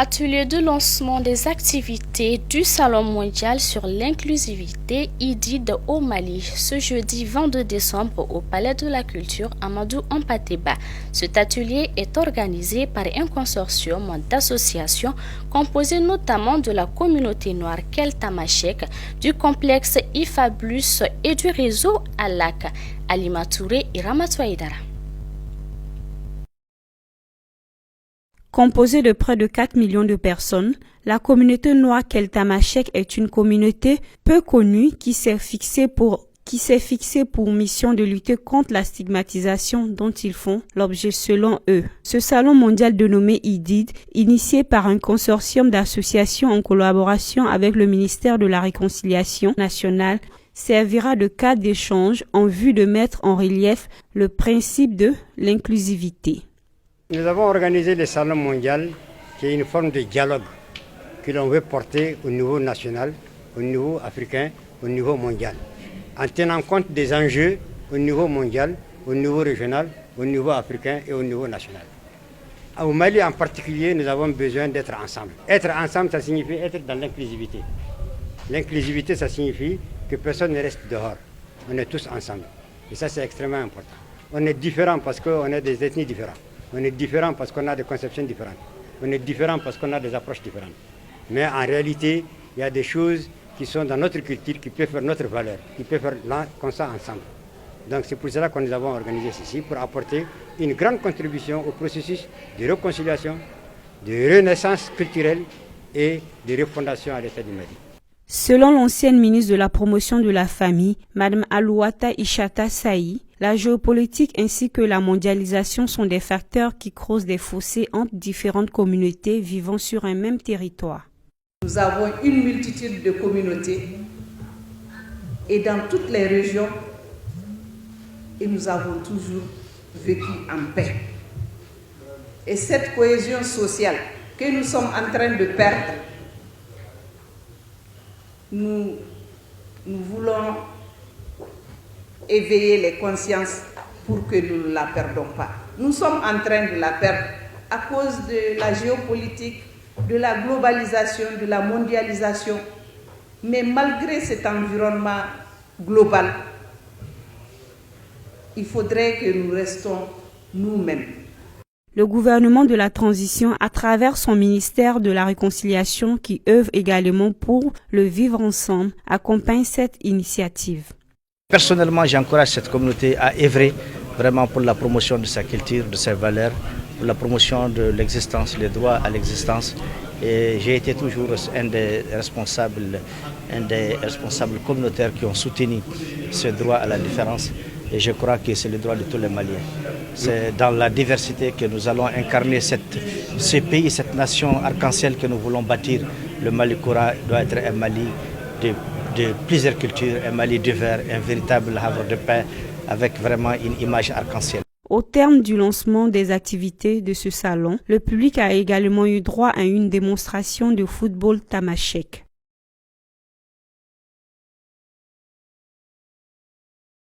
Atelier de lancement des activités du Salon mondial sur l'inclusivité IDID au Mali ce jeudi 22 décembre au Palais de la Culture Amadou Hampâté-Bâ. Cet atelier est organisé par un consortium d'associations composé notamment de la communauté noire Keltamachek, du complexe IFABLUS et du réseau ALAC. Alima Touré et Ramatou Aïdara. Composée de près de 4 millions de personnes, la communauté noire Keltamachek est une communauté peu connue qui s'est fixée pour mission de lutter contre la stigmatisation dont ils font l'objet selon eux. Ce salon mondial dénommé IDID, initié par un consortium d'associations en collaboration avec le ministère de la Réconciliation nationale, servira de cadre d'échange en vue de mettre en relief le principe de l'inclusivité. Nous avons organisé le Salon mondial, qui est une forme de dialogue que l'on veut porter au niveau national, au niveau africain, au niveau mondial, en tenant compte des enjeux au niveau mondial, au niveau régional, au niveau africain et au niveau national. Au Mali en particulier, nous avons besoin d'être ensemble. Être ensemble, ça signifie être dans l'inclusivité. L'inclusivité, ça signifie que personne ne reste dehors. On est tous ensemble. Et ça, c'est extrêmement important. On est différents parce qu'on est des ethnies différentes. On est différents parce qu'on a des conceptions différentes. On est différents parce qu'on a des approches différentes. Mais en réalité, il y a des choses qui sont dans notre culture, qui peuvent faire notre valeur, qui peuvent faire comme ça ensemble. Donc c'est pour cela que nous avons organisé ceci, pour apporter une grande contribution au processus de réconciliation, de renaissance culturelle et de refondation à l'État du Mali. Selon l'ancienne ministre de la Promotion de la Famille, Mme Alouata Ishata Saï, la géopolitique ainsi que la mondialisation sont des facteurs qui creusent des fossés entre différentes communautés vivant sur un même territoire. Nous avons une multitude de communautés et dans toutes les régions, et nous avons toujours vécu en paix. Et cette cohésion sociale que nous sommes en train de perdre, nous voulons éveiller les consciences pour que nous ne la perdons pas. Nous sommes en train de la perdre à cause de la géopolitique, de la globalisation, de la mondialisation. Mais malgré cet environnement global, il faudrait que nous restons nous-mêmes. Le gouvernement de la transition, à travers son ministère de la Réconciliation qui œuvre également pour le vivre ensemble, accompagne cette initiative. Personnellement, j'encourage cette communauté à œuvrer vraiment pour la promotion de sa culture, de ses valeurs, pour la promotion de l'existence, les droits à l'existence. Et j'ai été toujours un des responsables communautaires qui ont soutenu ce droit à la différence. Et je crois que c'est le droit de tous les Maliens. C'est dans la diversité que nous allons incarner ce pays, cette nation arc-en-ciel que nous voulons bâtir. Le Mali Koura doit être un Mali de plusieurs cultures, un Mali divers, un véritable havre de paix avec vraiment une image arc-en-ciel. Au terme du lancement des activités de ce salon, le public a également eu droit à une démonstration de football tamashek.